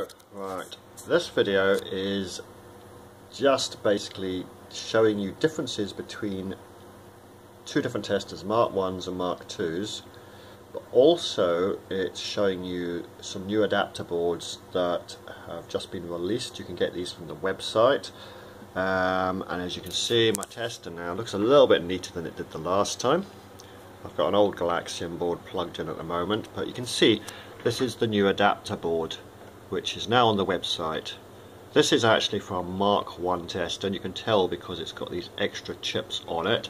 Hello. Right, this video is just basically showing you differences between two different testers, Mark 1s and Mark 2s, but also it's showing you some new adapter boards that have just been released. You can get these from the website, and as you can see, my tester now looks a little bit neater than it did the last time. I've got an old Galaxian board plugged in at the moment, but you can see this is the new adapter board, which is now on the website. This is actually from Mark 1 tester, and you can tell because it's got these extra chips on it.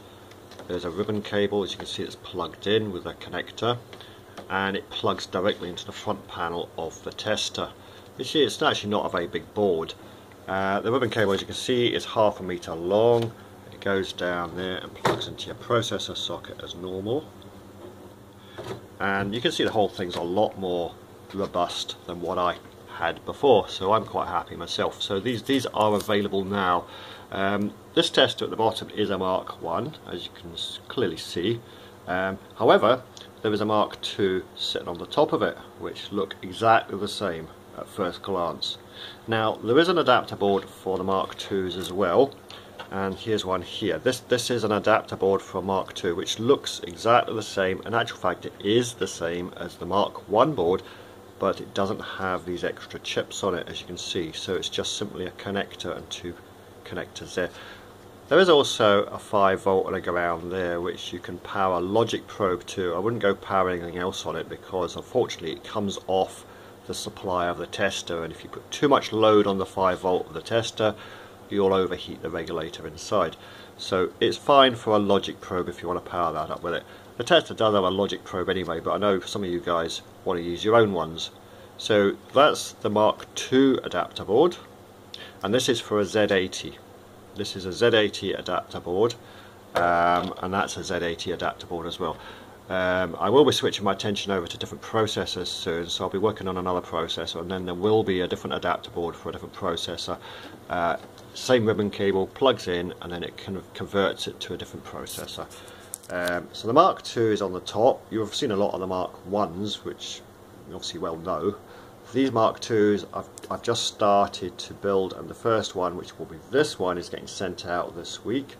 There's a ribbon cable, as you can see, it's plugged in with a connector, and it plugs directly into the front panel of the tester. You see, it's actually not a very big board. The ribbon cable, as you can see, is 1/2 meter long. It goes down there and plugs into your processor socket as normal. And you can see the whole thing's a lot more robust than what I had before, so I'm quite happy myself. So these are available now. This tester at the bottom is a Mark 1, as you can clearly see. However, there is a Mark 2 sitting on the top of it, which look exactly the same at first glance. Now, there is an adapter board for the Mark 2s as well, and here's one here. This is an adapter board for Mark 2, which looks exactly the same. In actual fact, it is the same as the Mark 1 board, but it doesn't have these extra chips on it, as you can see. So it's just simply a connector and two connectors there. There is also a 5V and a ground there, which you can power a logic probe to. I wouldn't go power anything else on it because unfortunately it comes off the supply of the tester, and if you put too much load on the 5V of the tester, you'll overheat the regulator inside. So it's fine for a logic probe if you want to power that up with it. The tester does have a logic probe anyway, but I know some of you guys want to use your own ones. So that's the Mark II adapter board, and this is for a Z80. This is a Z80 adapter board, and that's a Z80 adapter board as well. I will be switching my attention over to different processors soon, so I'll be working on another processor, and then there will be a different adapter board for a different processor. Same ribbon cable, plugs in, and then it kind of converts it to a different processor. So the Mark II is on the top. You've seen a lot of the Mark 1s, which you obviously well know. For these Mark IIs, I've just started to build, and the first one, which will be this one, is getting sent out this week.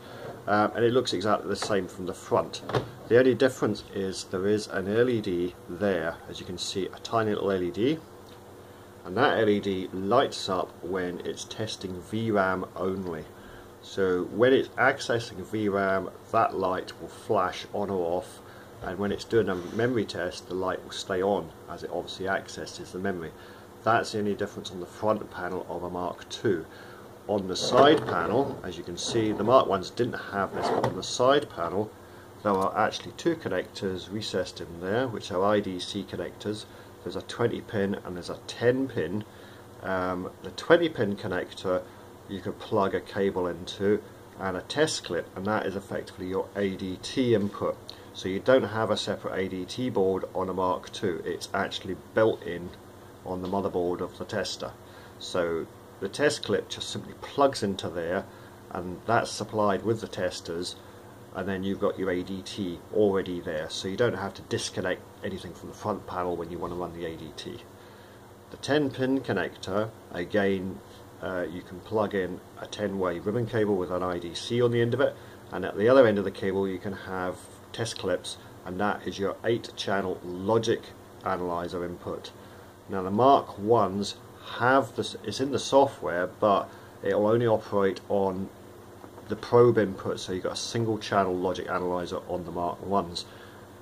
And it looks exactly the same from the front. The only difference is there is an LED there, as you can see, a tiny little LED, and that LED lights up when it's testing VRAM only. So when it's accessing VRAM, that light will flash on or off, and when it's doing a memory test, the light will stay on as it obviously accesses the memory. That's the only difference on the front panel of a Mark II. On the side panel, as you can see, the Mark 1s didn't have this, but on the side panel there are actually two connectors recessed in there, which are IDC connectors. There's a 20 pin and there's a 10 pin. The 20 pin connector you can plug a cable into, and a test clip, and that is effectively your ADT input. So you don't have a separate ADT board on a Mark II, it's actually built in on the motherboard of the tester. So the test clip just simply plugs into there, and that's supplied with the testers, and then you've got your ADT already there, so you don't have to disconnect anything from the front panel when you want to run the ADT. The 10 pin connector, again, you can plug in a 10-way ribbon cable with an IDC on the end of it, and at the other end of the cable you can have test clips, and that is your 8-channel logic analyzer input. Now the Mark 1s have this, it's in the software, but it will only operate on the probe input, so you've got a single channel logic analyzer on the Mark 1s.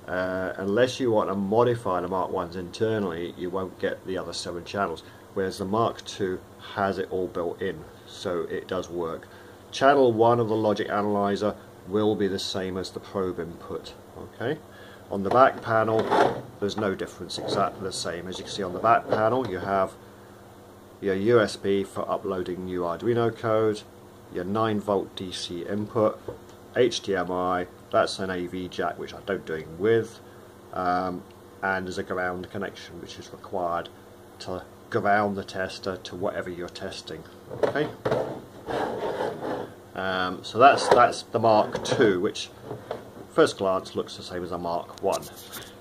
Unless you want to modify the Mark 1s internally, you won't get the other 7 channels, whereas the Mark II has it all built in, so it does work. Channel 1 of the logic analyzer will be the same as the probe input. Okay. On the back panel there's no difference, exactly the same. As you can see on the back panel you have your USB for uploading new Arduino code, your 9V DC input, HDMI, that's an AV jack which I don't do anything with, and there's a ground connection which is required to ground the tester to whatever you're testing. Okay. So that's the Mark II, which first glance looks the same as a Mark 1.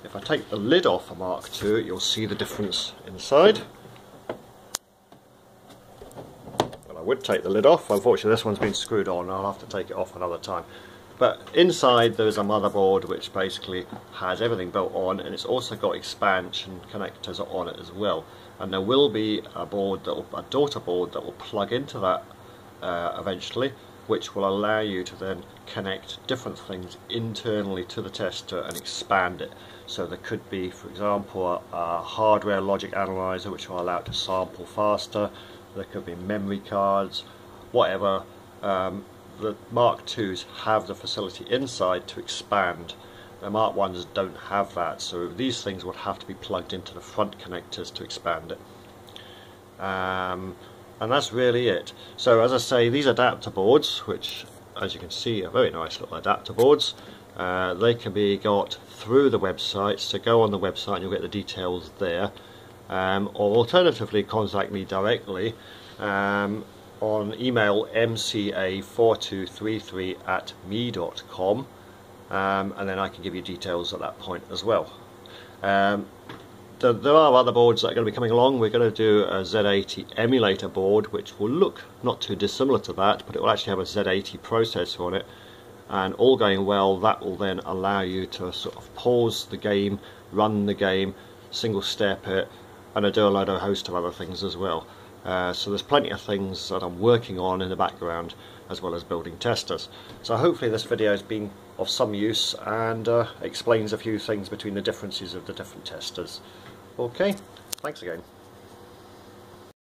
If I take the lid off a Mark II, you'll see the difference inside. would take the lid off. Unfortunately this one's been screwed on, I'll have to take it off another time. But inside there's a motherboard which basically has everything built on, and it's also got expansion connectors on it as well. And there will be a daughter board that will plug into that eventually, which will allow you to then connect different things internally to the tester and expand it. So there could be, for example, a hardware logic analyzer which will allow it to sample faster. There could be memory cards, whatever. The Mark 2s have the facility inside to expand. The Mark 1s don't have that, so these things would have to be plugged into the front connectors to expand it. And that's really it. So as I say, these adapter boards, which as you can see are very nice little adapter boards, they can be got through the website, so go on the website and you'll get the details there, or alternatively contact me directly on email mca4233@me.com, and then I can give you details at that point as well. There are other boards that are going to be coming along. We're going to do a Z80 emulator board which will look not too dissimilar to that, but it will actually have a Z80 processor on it, and all going well that will then allow you to sort of pause the game, run the game, single step it, and I do a host of other things as well. So there's plenty of things that I'm working on in the background, as well as building testers. So hopefully this video has been of some use and explains a few things between the differences of the different testers. Okay, thanks again.